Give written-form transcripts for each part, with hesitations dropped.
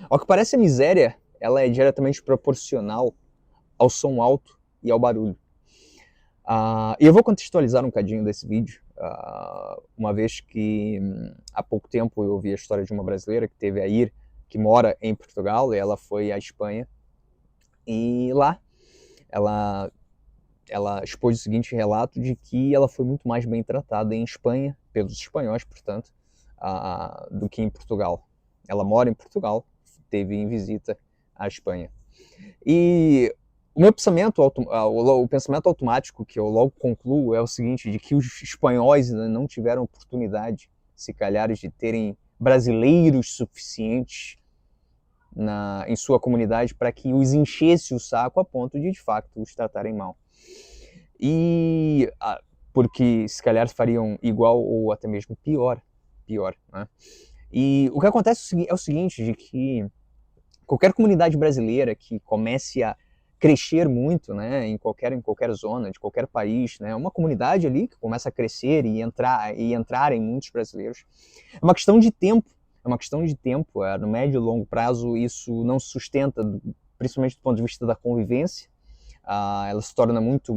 Ao que parece, a miséria ela é diretamente proporcional ao som alto e ao barulho. E eu vou contextualizar um cadinho desse vídeo, uma vez que há pouco tempo eu ouvi a história de uma brasileira que teve a ir, que mora em Portugal, e ela foi à Espanha, e lá ela, ela expôs o seguinte relato de que ela foi muito mais bem tratada em Espanha, pelos espanhóis, portanto, do que em Portugal. Ela mora em Portugal, teve em visita à Espanha. E o meu pensamento, o pensamento automático que eu logo concluo é o seguinte, de que os espanhóis não tiveram oportunidade, se calhar, de terem brasileiros suficientes em sua comunidade para que os enchesse o saco a ponto de fato, os tratarem mal. E porque se calhar fariam igual ou até mesmo pior, né? E o que acontece é o seguinte, de que qualquer comunidade brasileira que comece a crescer muito, né, em qualquer zona de qualquer país, né, uma comunidade ali que começa a crescer e entrarem muitos brasileiros, é uma questão de tempo, no médio e longo prazo isso não se sustenta, principalmente do ponto de vista da convivência. Ela se torna muito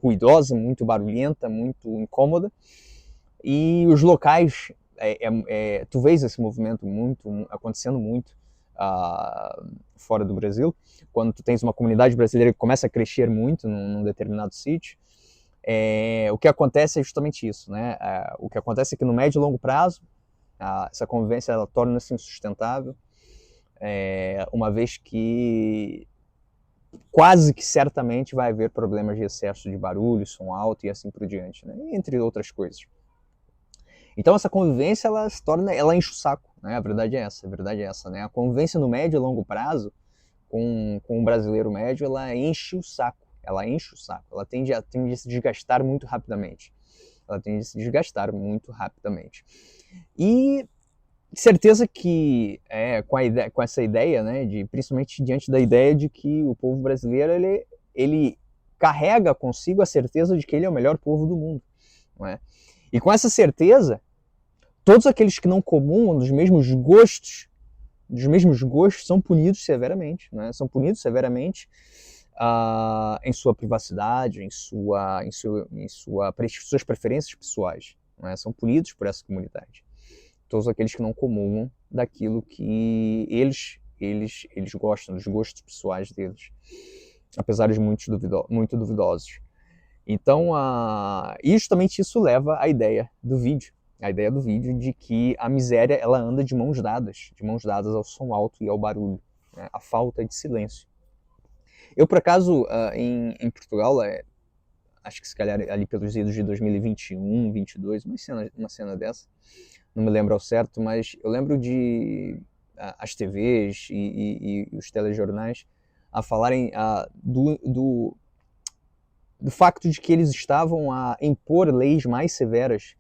ruidosa, muito barulhenta, muito incômoda, e os locais, tu vês esse movimento acontecendo muito fora do Brasil, quando tu tens uma comunidade brasileira que começa a crescer muito num determinado sítio. O que acontece é justamente isso, né? O que acontece é que no médio e longo prazo, essa convivência ela torna-se insustentável, uma vez que quase que certamente vai haver problemas de excesso de barulho, som alto e assim por diante, né? Entre outras coisas. Então essa convivência ela enche o saco, né? A verdade é essa, né? A convivência no médio e longo prazo com um brasileiro médio, ela enche o saco, ela tende a se desgastar muito rapidamente. E certeza que com essa ideia, né, principalmente diante da ideia de que o povo brasileiro ele carrega consigo a certeza de que ele é o melhor povo do mundo, não é? E com essa certeza, todos aqueles que não comungam dos mesmos gostos são punidos severamente, né? São punidos severamente em sua privacidade, em suas preferências pessoais, né? São punidos por essa comunidade. Todos aqueles que não comungam daquilo que eles gostam, dos gostos pessoais deles, apesar de muito duvidosos. Então, justamente isso leva à ideia do vídeo. A ideia do vídeo de que a miséria ela anda de mãos dadas ao som alto e ao barulho, né? A falta de silêncio. Eu, por acaso, em Portugal, acho que se calhar ali pelos idos de 2021, 22, uma cena dessa, não me lembro ao certo, mas eu lembro de as TVs e os telejornais a falarem do facto de que eles estavam a impor leis mais severas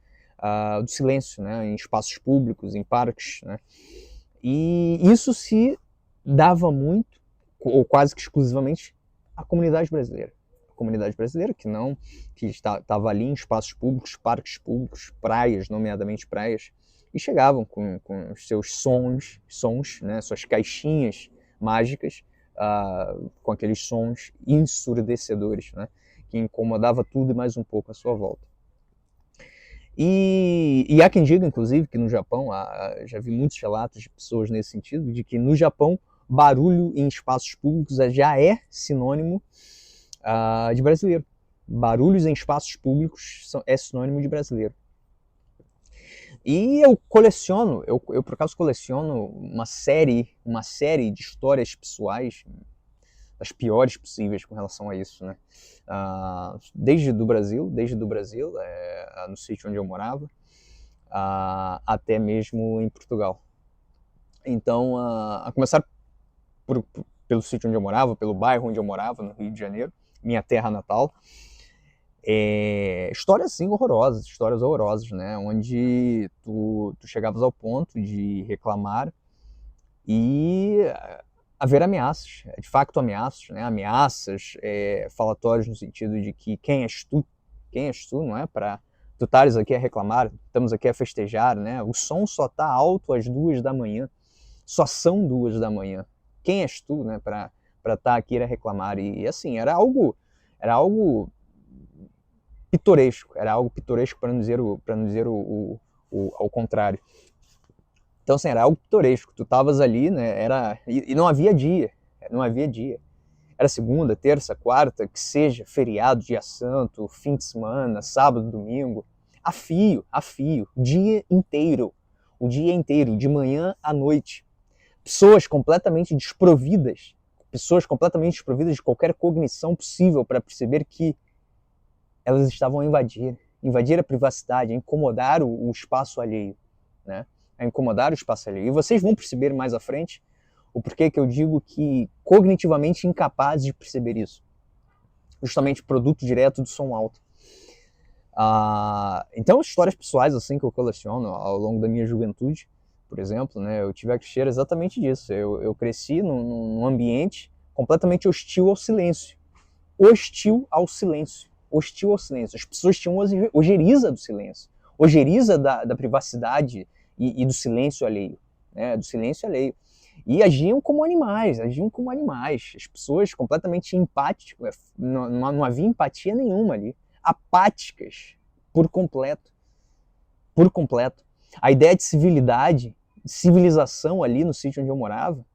do silêncio, né, em espaços públicos, em parques, né, e isso se dava muito, ou quase que exclusivamente, à comunidade brasileira. A comunidade brasileira que estava ali em espaços públicos, parques públicos, praias, nomeadamente praias, e chegavam com os seus sons, né, suas caixinhas mágicas, com aqueles sons ensurdecedores, né, que incomodava tudo e mais um pouco à sua volta. E há quem diga, inclusive, que no Japão, já vi muitos relatos de pessoas nesse sentido, de que no Japão, barulho em espaços públicos já é sinônimo de brasileiro. Barulhos em espaços públicos é sinônimo de brasileiro. E eu por acaso coleciono uma série de histórias pessoais, as piores possíveis com relação a isso, né? Desde do Brasil, no sítio onde eu morava, até mesmo em Portugal. Então, a começar pelo sítio onde eu morava, pelo bairro onde eu morava, no Rio de Janeiro, minha terra natal, histórias assim horrorosas, né? Onde tu chegavas ao ponto de reclamar e haver ameaças, de facto ameaças, né? Ameaças, falatórios no sentido de que quem és tu, não é? Para tu estares aqui a reclamar, estamos aqui a festejar, né? O som só tá alto às 2 da manhã, Só são 2 da manhã. Quem és tu, né, para estar aqui a reclamar? E assim, era algo pitoresco, para não dizer ao contrário. Então, assim, era algo pitoresco. Tu estavas ali, né, e não havia dia, Era segunda, terça, quarta, que seja feriado, dia santo, fim de semana, sábado, domingo, a fio, o dia inteiro, de manhã à noite. Pessoas completamente desprovidas de qualquer cognição possível para perceber que elas estavam a invadir a privacidade, a incomodar o espaço alheio, né? A incomodar o espaço alheio. E vocês vão perceber mais à frente o porquê que eu digo que cognitivamente incapazes de perceber isso. Justamente produto direto do som alto. Então, histórias pessoais assim que eu coleciono ao longo da minha juventude, por exemplo, né, eu tive a crescer exatamente disso. Eu cresci num ambiente completamente hostil ao silêncio. As pessoas tinham ojeriza do silêncio, ojeriza da privacidade e do silêncio alheio, né, E agiam como animais. As pessoas completamente empáticas, não havia empatia nenhuma ali. Apáticas, por completo. A ideia de civilidade, de civilização ali no sítio onde eu morava,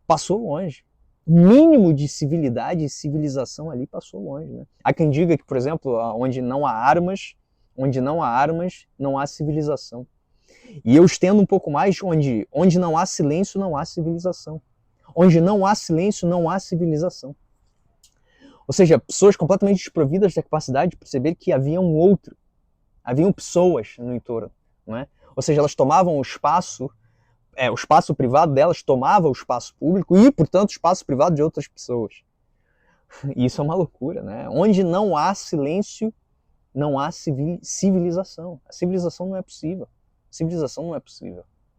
passou longe. O mínimo de civilidade e civilização ali passou longe, né? Há quem diga que, por exemplo, onde não há armas, não há civilização. E eu estendo um pouco mais, onde não há silêncio, não há civilização. Onde não há silêncio, não há civilização. Ou seja, pessoas completamente desprovidas da capacidade de perceber que havia um outro. Haviam pessoas no entorno, não é? Ou seja, elas tomavam o espaço privado delas tomava o espaço público e, portanto, o espaço privado de outras pessoas. E isso é uma loucura, né? Onde não há silêncio, não há civilização. A civilização não é possível.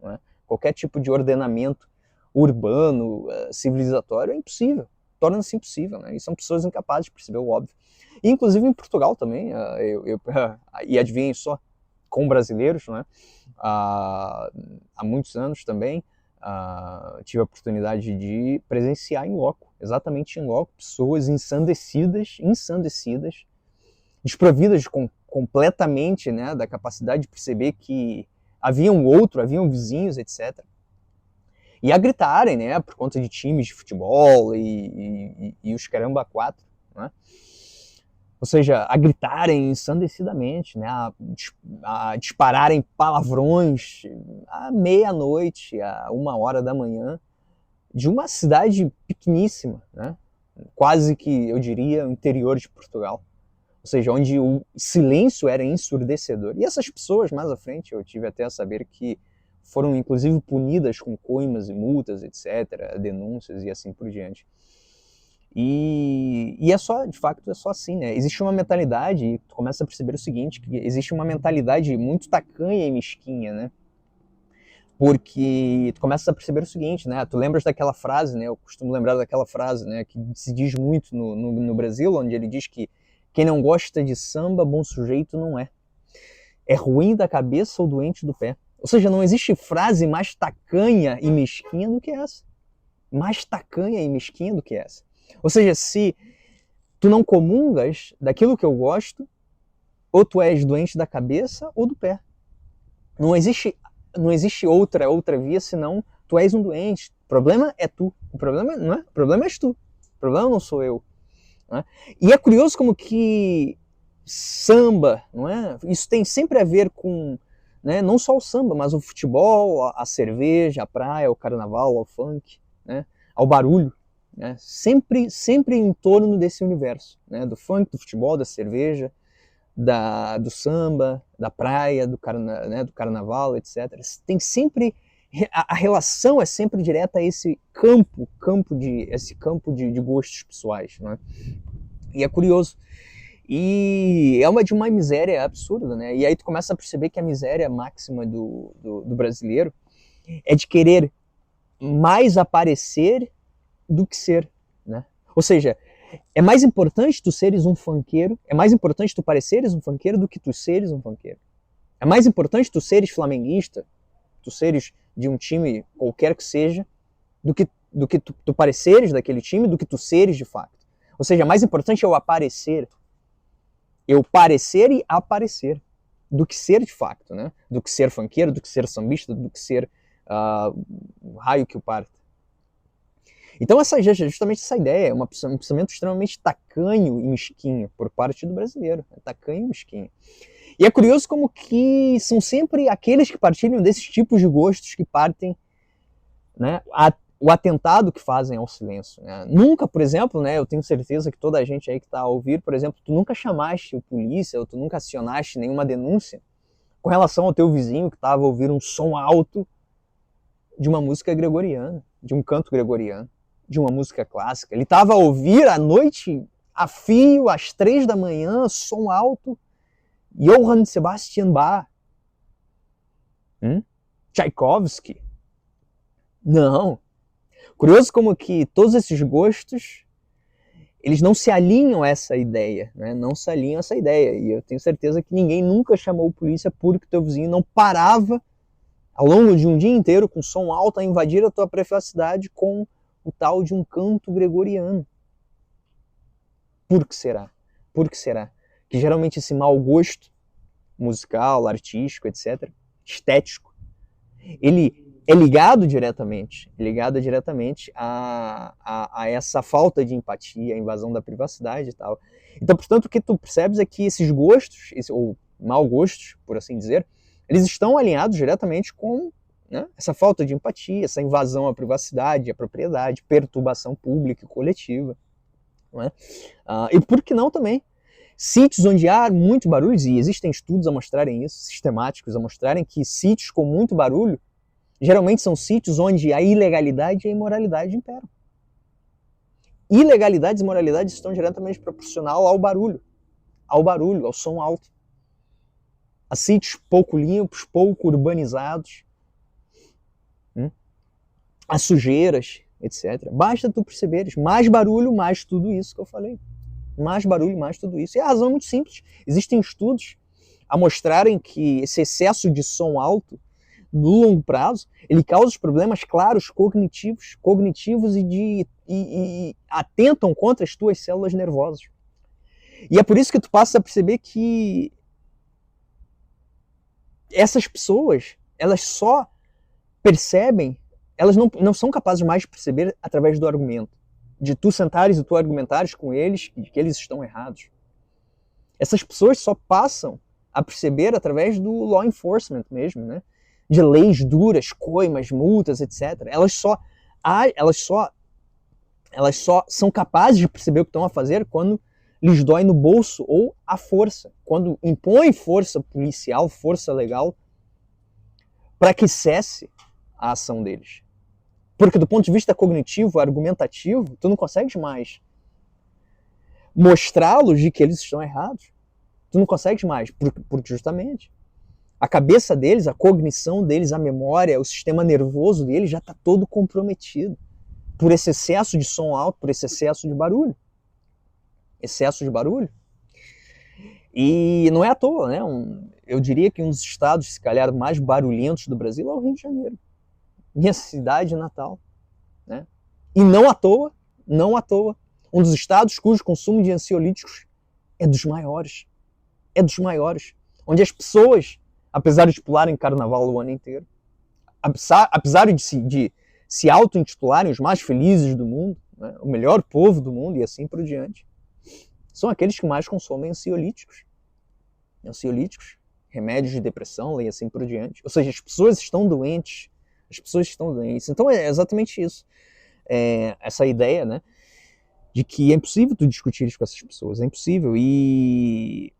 Não é? Qualquer tipo de ordenamento urbano, civilizatório, é impossível. Torna-se impossível, né? E são pessoas incapazes de perceber o óbvio. E, inclusive, em Portugal também, e adivinhem só, com brasileiros, né? Há muitos anos também, tive a oportunidade de presenciar exatamente em loco, pessoas ensandecidas, desprovidas completamente, né, da capacidade de perceber que havia um outro, haviam vizinhos, etc. E a gritarem, né, por conta de times de futebol e os caramba quatro, né? Ou seja, a gritarem ensandecidamente, né, a dispararem palavrões à meia-noite, a 1h da manhã, de uma cidade pequeníssima, né, quase que, eu diria, interior de Portugal. Ou seja, onde o silêncio era ensurdecedor. E essas pessoas, mais à frente, eu tive até a saber que foram, inclusive, punidas com coimas e multas, etc., denúncias e assim por diante. E de fato, é só assim, né? Existe uma mentalidade, e tu começa a perceber o seguinte, que existe uma mentalidade muito tacanha e mesquinha, né? Porque tu começa a perceber o seguinte, né? Tu lembras daquela frase, né? Eu costumo lembrar daquela frase, né? Que se diz muito no Brasil, onde ele diz que quem não gosta de samba, bom sujeito não é. É ruim da cabeça ou doente do pé. Ou seja, não existe frase mais tacanha e mesquinha do que essa. Ou seja, se tu não comungas daquilo que eu gosto, ou tu és doente da cabeça ou do pé. Não existe outra via senão tu és um doente. O problema é tu. O problema és tu. O problema não sou eu. Não é? E é curioso como que samba, não é? Isso tem sempre a ver com, né, não só o samba, mas o futebol, a cerveja, a praia, o carnaval, o funk, né, ao barulho. Né? Sempre em torno desse universo, né? Do funk, do futebol, da cerveja, do samba, da praia, do carnaval, etc. Tem sempre a relação é sempre direta a esse campo de gostos pessoais, né? E é curioso. E é de uma miséria absurda, né? E aí tu começa a perceber que a miséria máxima do brasileiro é de querer mais aparecer do que ser, né? Ou seja, é mais importante tu seres um funkeiro, é mais importante tu pareceres um funkeiro do que tu seres um funkeiro. É mais importante tu seres flamenguista, tu seres de um time qualquer que seja do que tu pareceres daquele time, do que tu seres de fato. Ou seja, mais importante é o aparecer. Eu parecer e aparecer. Do que ser de fato, né? Do que ser funkeiro, do que ser sambista, do que ser raio que o parta. Então essa justamente essa ideia é um pensamento extremamente tacanho e mesquinho por parte do brasileiro. Tacanho e mesquinho. E é curioso como que são sempre aqueles que partilham desses tipos de gostos que partem, né, o atentado que fazem ao silêncio. Né? Nunca, por exemplo, né, eu tenho certeza que toda a gente aí que está a ouvir, por exemplo, tu nunca chamaste o polícia ou tu nunca acionaste nenhuma denúncia com relação ao teu vizinho que estava a ouvir um som alto de uma música gregoriana, de um canto gregoriano, de uma música clássica. Ele estava a ouvir à noite, a fio, às 3 da manhã, som alto, Johann Sebastian Bach, Tchaikovsky. Não. Curioso como que todos esses gostos, eles não se alinham a essa ideia, né? Não se alinham a essa ideia. E eu tenho certeza que ninguém nunca chamou a polícia porque teu vizinho não parava ao longo de um dia inteiro com som alto a invadir a tua privacidade com o tal de um canto gregoriano. Por que será? Por que será? Que geralmente esse mau gosto musical, artístico, etc., estético, ele é ligado diretamente a essa falta de empatia, a invasão da privacidade e tal. Então, portanto, o que tu percebes é que esses gostos, ou mau gostos, por assim dizer, eles estão alinhados diretamente com, né, essa falta de empatia, essa invasão à privacidade, à propriedade, perturbação pública e coletiva. Não é? E por que não também? Sítios onde há muito barulho, e existem estudos a mostrarem isso, sistemáticos a mostrarem que sítios com muito barulho geralmente são sítios onde a ilegalidade e a imoralidade imperam. Ilegalidades e imoralidades estão diretamente proporcional ao barulho, ao som alto. A sítios pouco limpos, pouco urbanizados, a sujeiras, etc. Basta tu perceberes, mais barulho, mais tudo isso que eu falei. Mais barulho, mais tudo isso. E a razão é muito simples. Existem estudos a mostrarem que esse excesso de som alto no longo prazo, ele causa problemas claros cognitivos e atentam contra as tuas células nervosas. E é por isso que tu passa a perceber que essas pessoas, elas só percebem, elas não são capazes mais de perceber através do argumento. De tu sentares e tu argumentares com eles de que eles estão errados. Essas pessoas só passam a perceber através do law enforcement mesmo, né? De leis duras, coimas, multas, etc. Elas só são capazes de perceber o que estão a fazer quando lhes dói no bolso ou à força. Quando impõe força policial, força legal, para que cesse a ação deles. Porque do ponto de vista cognitivo, argumentativo, tu não consegues mais mostrá-los de que eles estão errados. Tu não consegues mais, porque justamente a cabeça deles, a cognição deles, a memória, o sistema nervoso deles já está todo comprometido por esse excesso de som alto, por esse excesso de barulho. Excesso de barulho. E não é à toa, né? Eu diria que um dos estados, se calhar, mais barulhentos do Brasil é o Rio de Janeiro. Minha cidade natal. Né? E não à toa, um dos estados cujo consumo de ansiolíticos é dos maiores. É dos maiores. Onde as pessoas, apesar de pularem carnaval o ano inteiro, apesar de se auto-intitularem os mais felizes do mundo, né, o melhor povo do mundo e assim por diante, são aqueles que mais consomem ansiolíticos. Ansiolíticos, remédios de depressão e assim por diante. Ou seja, as pessoas estão doentes. Então é exatamente isso. Essa ideia, né, de que é impossível tu discutir isso com essas pessoas. É impossível. E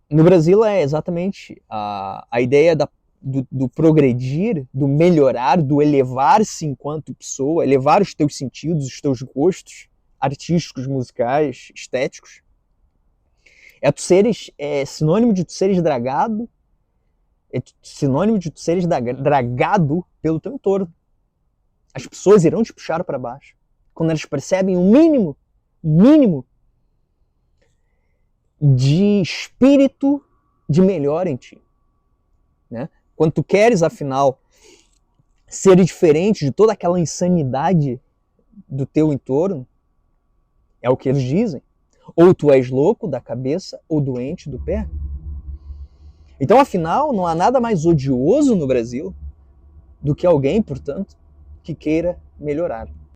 no Brasil é exatamente a ideia do progredir, do melhorar, do elevar-se enquanto pessoa, elevar os teus sentidos, os teus gostos artísticos, musicais, estéticos. É sinônimo de tu seres dragado, é sinônimo de tu seres dragado pelo teu entorno. As pessoas irão te puxar para baixo. Quando elas percebem o mínimo de espírito de melhor em ti. Né? Quando tu queres, afinal, ser diferente de toda aquela insanidade do teu entorno, é o que eles dizem. Ou tu és louco da cabeça ou doente do pé. Então, afinal, não há nada mais odioso no Brasil do que alguém, portanto, que queira melhorar.